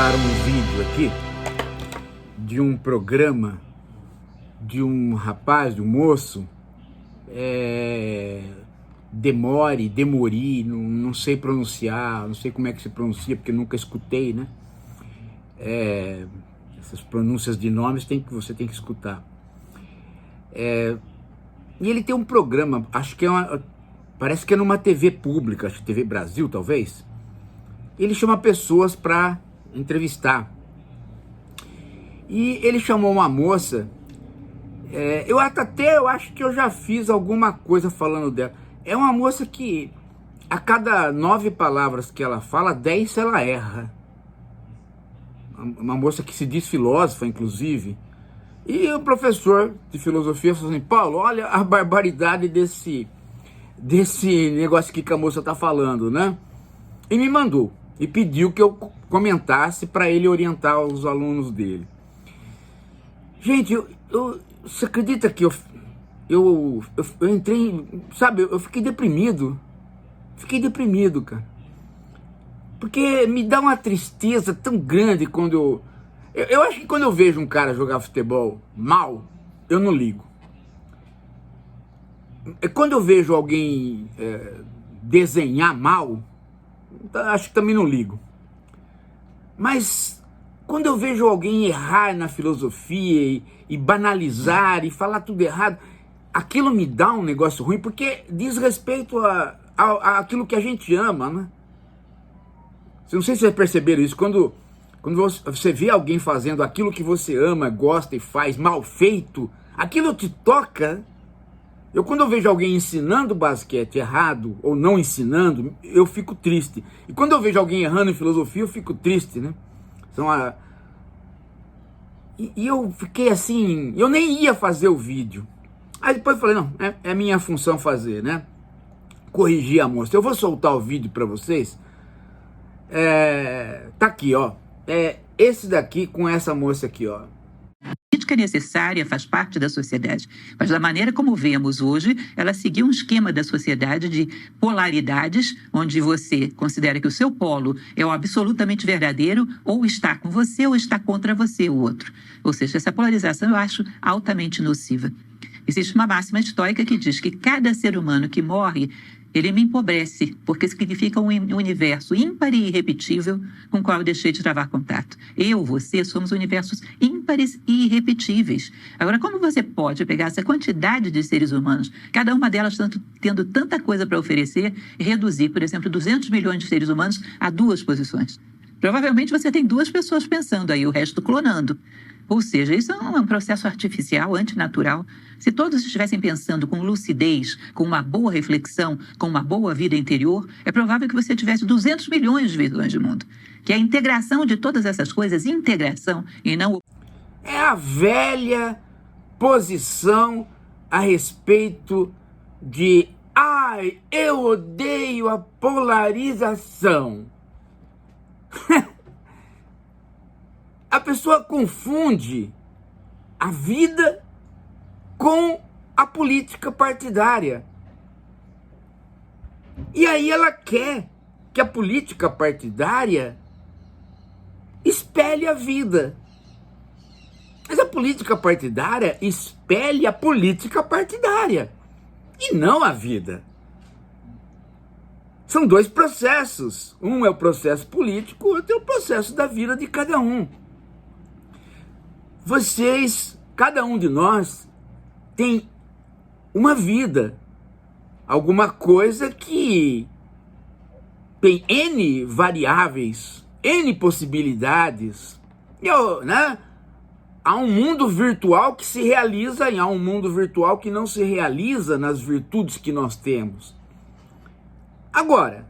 mandaram um vídeo aqui de um programa de um rapaz, de um moço, Demori, não sei pronunciar, não sei como é que se pronuncia, porque nunca escutei, né? Essas pronúncias de nomes você tem que escutar. E ele tem um programa, acho que parece que é numa TV pública, acho que TV Brasil, talvez. Ele chama pessoas para entrevistar. E ele chamou uma moça, eu acho que eu já fiz alguma coisa falando dela. É uma moça que, a cada 9 palavras que ela fala, 10 ela erra. Uma moça que se diz filósofa, inclusive. E o professor de filosofia falou assim: Paulo, olha a barbaridade desse negócio que a moça está falando, né? E me mandou, e pediu que eu comentasse para ele orientar os alunos dele. Gente, você acredita que eu entrei, sabe, eu fiquei deprimido. Fiquei deprimido, cara. Porque me dá uma tristeza tão grande quando eu acho que quando eu vejo um cara jogar futebol mal, eu não ligo. Quando eu vejo alguém desenhar mal, acho que também não ligo. Mas quando eu vejo alguém errar na filosofia e banalizar e falar tudo errado, aquilo me dá um negócio ruim, porque diz respeito a aquilo que a gente ama, né? Não sei se vocês perceberam isso, quando você vê alguém fazendo aquilo que você ama, gosta e faz mal feito, aquilo te toca. Quando eu vejo alguém ensinando basquete errado ou não ensinando, eu fico triste. E quando eu vejo alguém errando em filosofia, eu fico triste, né? E eu fiquei assim, eu nem ia fazer o vídeo. Aí depois eu falei, não, é minha função fazer, né? Corrigir a moça. Eu vou soltar o vídeo para vocês. Tá aqui, ó. Esse daqui com essa moça aqui, ó. A política é necessária, faz parte da sociedade, mas da maneira como vemos hoje, ela seguiu um esquema da sociedade de polaridades, onde você considera que o seu polo é o absolutamente verdadeiro, ou está com você ou está contra você o outro. Ou seja, essa polarização eu acho altamente nociva. Existe uma máxima estoica que diz que cada ser humano que morre, ele me empobrece, porque significa um universo ímpar e irrepetível com o qual eu deixei de travar contato. Eu, você, somos universos ímpares e irrepetíveis. Agora, como você pode pegar essa quantidade de seres humanos, cada uma delas tendo tanta coisa para oferecer, e reduzir, por exemplo, 200 milhões de seres humanos a 2 posições? Provavelmente você tem 2 pessoas pensando aí, o resto clonando. Ou seja, isso é um processo artificial, antinatural. Se todos estivessem pensando com lucidez, com uma boa reflexão, com uma boa vida interior, é provável que você tivesse 200 milhões de visões de mundo. Que é a integração de todas essas coisas, integração e não... É a velha posição a respeito de ai, eu odeio a polarização. A pessoa confunde a vida com a política partidária. E aí ela quer que a política partidária espelhe a vida. Mas a política partidária espelha a política partidária e não a vida. São 2 processos. Um é o processo político, o outro é o processo da vida de cada um. Cada um de nós tem uma vida, alguma coisa que tem N variáveis, N possibilidades, né? Há um mundo virtual que se realiza e há um mundo virtual que não se realiza nas virtudes que nós temos. Agora,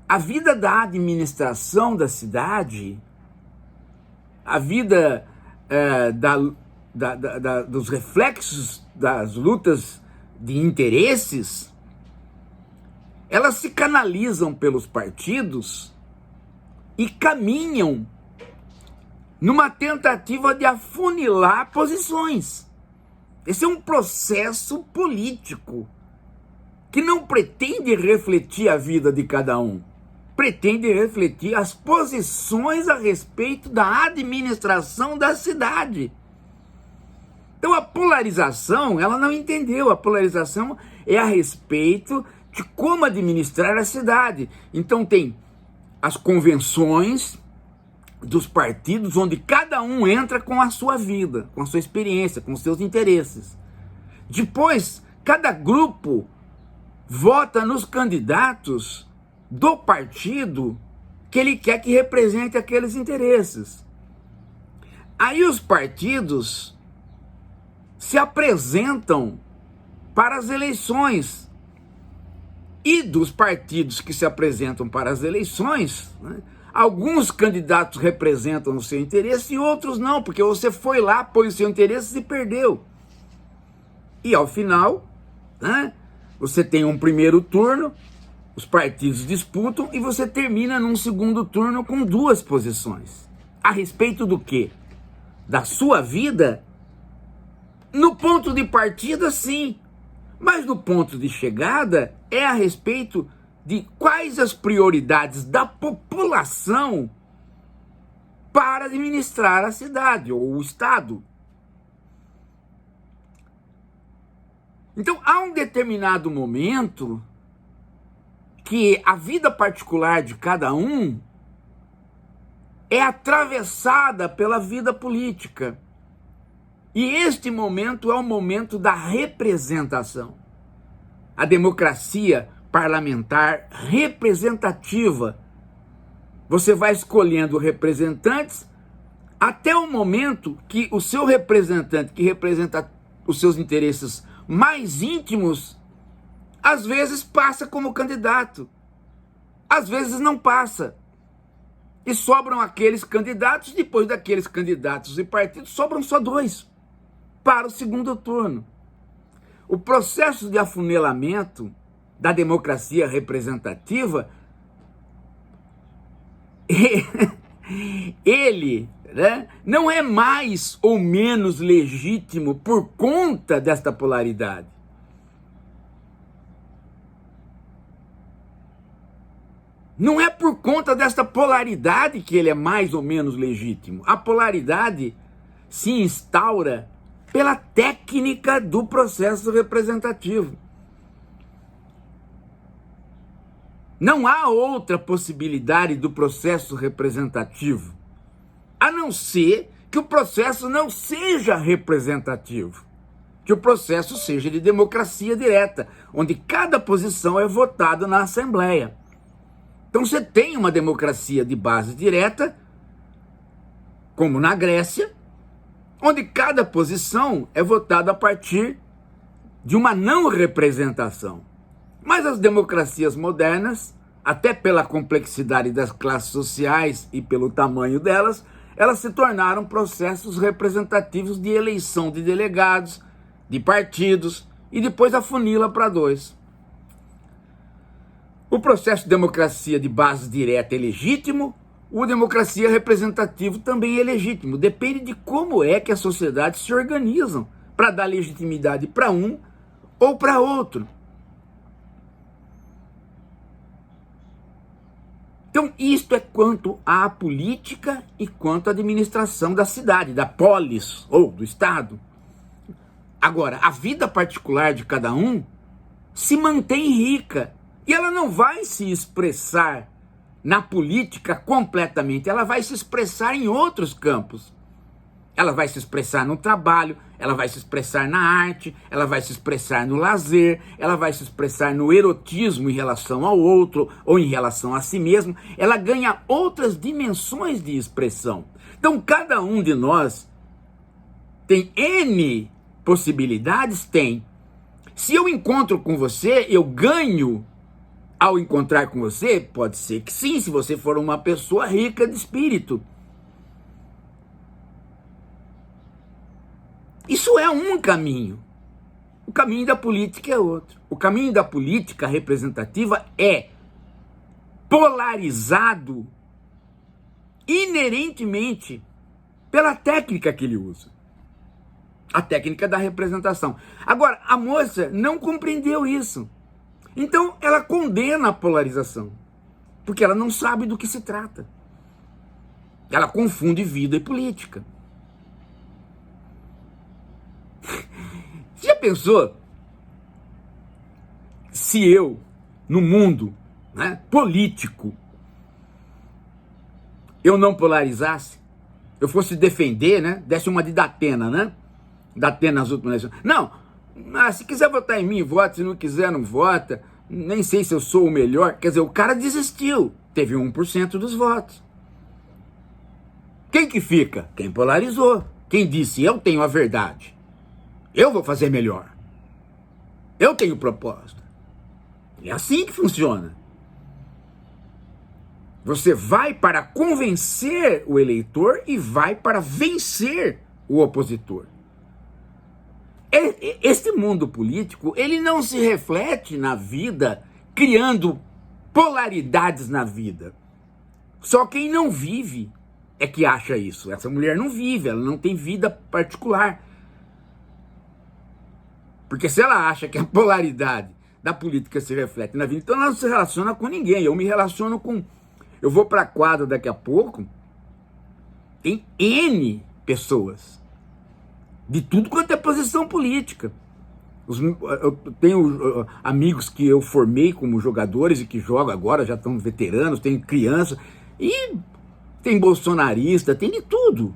a vida da administração da cidade, a vida dos reflexos das lutas de interesses, elas se canalizam pelos partidos e caminham numa tentativa de afunilar posições. Esse é um processo político que não pretende refletir a vida de cada um. pretende refletir as posições a respeito da administração da cidade. Então a polarização, ela não entendeu. A polarização é a respeito de como administrar a cidade. Então tem as convenções dos partidos, onde cada um entra com a sua vida, com a sua experiência, com os seus interesses. Depois, cada grupo vota nos candidatos do partido que ele quer que represente aqueles interesses. Aí os partidos se apresentam para as eleições. E dos partidos que se apresentam para as eleições, né, alguns candidatos representam o seu interesse e outros não, porque você foi lá, pôs o seu interesse e perdeu. E ao final, né, você tem um primeiro turno, os partidos disputam e você termina num segundo turno com duas posições. A respeito do quê? Da sua vida? No ponto de partida, sim. Mas no ponto de chegada é a respeito de quais as prioridades da população para administrar a cidade ou o estado. Então há um determinado momento que a vida particular de cada um é atravessada pela vida política. E este momento é o momento da representação. A democracia parlamentar representativa. Você vai escolhendo representantes até o momento que o seu representante, que representa os seus interesses mais íntimos, às vezes passa como candidato, às vezes não passa. E sobram aqueles candidatos, depois daqueles candidatos e partidos, sobram só dois para o segundo turno. O processo de afunilamento da democracia representativa, ele, né, não é mais ou menos legítimo por conta desta polaridade. Não é por conta desta polaridade que ele é mais ou menos legítimo. A polaridade se instaura pela técnica do processo representativo. Não há outra possibilidade do processo representativo, a não ser que o processo não seja representativo, que o processo seja de democracia direta, onde cada posição é votada na Assembleia. Então você tem uma democracia de base direta, como na Grécia, onde cada posição é votada a partir de uma não representação. Mas as democracias modernas, até pela complexidade das classes sociais e pelo tamanho delas, elas se tornaram processos representativos de eleição de delegados, de partidos, e depois afunila para dois. O processo de democracia de base direta é legítimo, o democracia representativa também é legítimo. Depende de como é que as sociedades se organizam para dar legitimidade para um ou para outro. Então, isto é quanto à política e quanto à administração da cidade, da polis ou do estado. Agora, a vida particular de cada um se mantém rica e ela não vai se expressar na política completamente, ela vai se expressar em outros campos. Ela vai se expressar no trabalho, ela vai se expressar na arte, ela vai se expressar no lazer, ela vai se expressar no erotismo em relação ao outro ou em relação a si mesmo. Ela ganha outras dimensões de expressão. Então, cada um de nós tem N possibilidades? Tem. Se eu encontro com você, eu ganho ao encontrar com você? Pode ser que sim, se você for uma pessoa rica de espírito. Isso é um caminho. O caminho da política é outro. O caminho da política representativa é polarizado inerentemente pela técnica que ele usa. A técnica da representação. Agora, a moça não compreendeu isso. Então, ela condena a polarização. Porque ela não sabe do que se trata. Ela confunde vida e política. Já pensou se eu, no mundo, né, político, eu não polarizasse? Eu fosse defender, né? Desse uma de Datena, né? Datena nas últimas eleições. Não, se quiser votar em mim, vota. Se não quiser, não vota. Nem sei se eu sou o melhor. Quer dizer, o cara desistiu. Teve 1% dos votos. Quem que fica? Quem polarizou. Quem disse, eu tenho a verdade. Eu vou fazer melhor. Eu tenho proposta. É assim que funciona. Você vai para convencer o eleitor e vai para vencer o opositor. Este mundo político, ele não se reflete na vida criando polaridades na vida. Só quem não vive é que acha isso. Essa mulher não vive, ela não tem vida particular. Porque se ela acha que a polaridade da política se reflete na vida, então ela não se relaciona com ninguém. Eu me relaciono com... Eu vou para a quadra daqui a pouco, tem N pessoas, de tudo quanto é posição política. Eu tenho amigos que eu formei como jogadores e que jogam agora, já estão veteranos, tem criança, e tem bolsonarista, tem de tudo.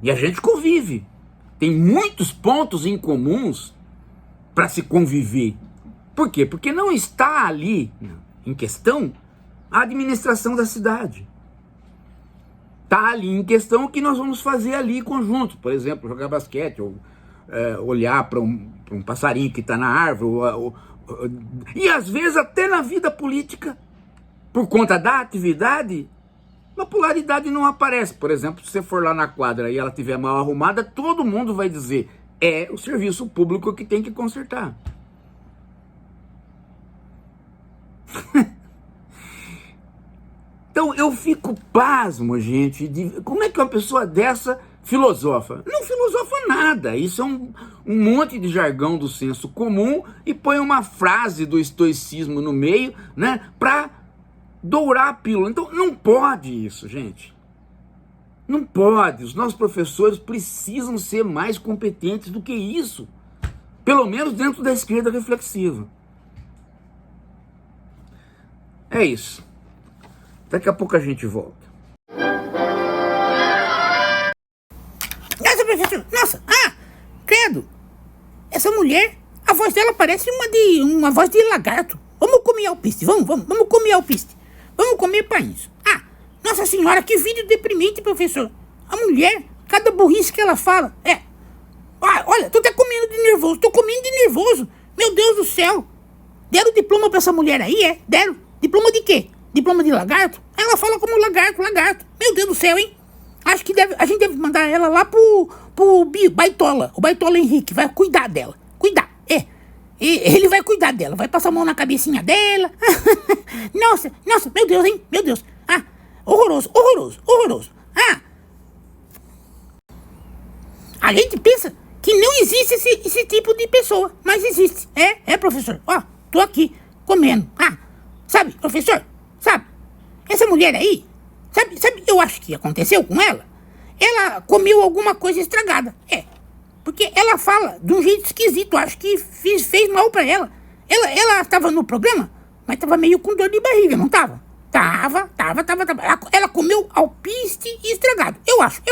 E a gente convive. Tem muitos pontos em comuns para se conviver. Por quê? Porque não está ali em questão a administração da cidade. Está ali em questão o que nós vamos fazer ali conjunto. Por exemplo, jogar basquete, ou olhar para um passarinho que está na árvore. E às vezes até na vida política, por conta da atividade, a polaridade não aparece. Por exemplo, se você for lá na quadra e ela estiver mal arrumada, todo mundo vai dizer, é o serviço público que tem que consertar. Então eu fico pasmo, gente, de como é que uma pessoa dessa filosofa? Não filosofa nada, isso é um monte de jargão do senso comum e põe uma frase do estoicismo no meio, né, para dourar a pílula. Então não pode isso, gente. Não pode. Os nossos professores precisam ser mais competentes do que isso. Pelo menos dentro da esquerda reflexiva. É isso. Daqui a pouco a gente volta. Nossa, professor, nossa, credo. Essa mulher, a voz dela parece uma voz de lagarto. Vamos comer alpiste, vamos comer alpiste. Vamos comer painço. Nossa senhora, que vídeo deprimente, professor. A mulher, cada burrice que ela fala, olha, tô até comendo de nervoso, tô comendo de nervoso. Meu Deus do céu. Deram diploma pra essa mulher aí, Deram. Diploma de quê? Diploma de lagarto? Ela fala como lagarto. Meu Deus do céu, hein? Acho que a gente deve mandar ela lá pro Baitola. O Baitola Henrique vai cuidar dela. Cuidar, ele vai cuidar dela. Vai passar a mão na cabecinha dela. Nossa, meu Deus, hein? Meu Deus. Horroroso. A gente pensa que não existe esse tipo de pessoa. Mas existe. Professor. Tô aqui, comendo. Sabe, professor? Sabe? Essa mulher aí, sabe, eu acho que aconteceu com ela. Ela comeu alguma coisa estragada. Porque ela fala de um jeito esquisito. Acho que fez mal pra ela. Ela tava no programa, mas tava meio com dor de barriga, não tava? Tava. Ela comeu alpiste estragado. Eu acho.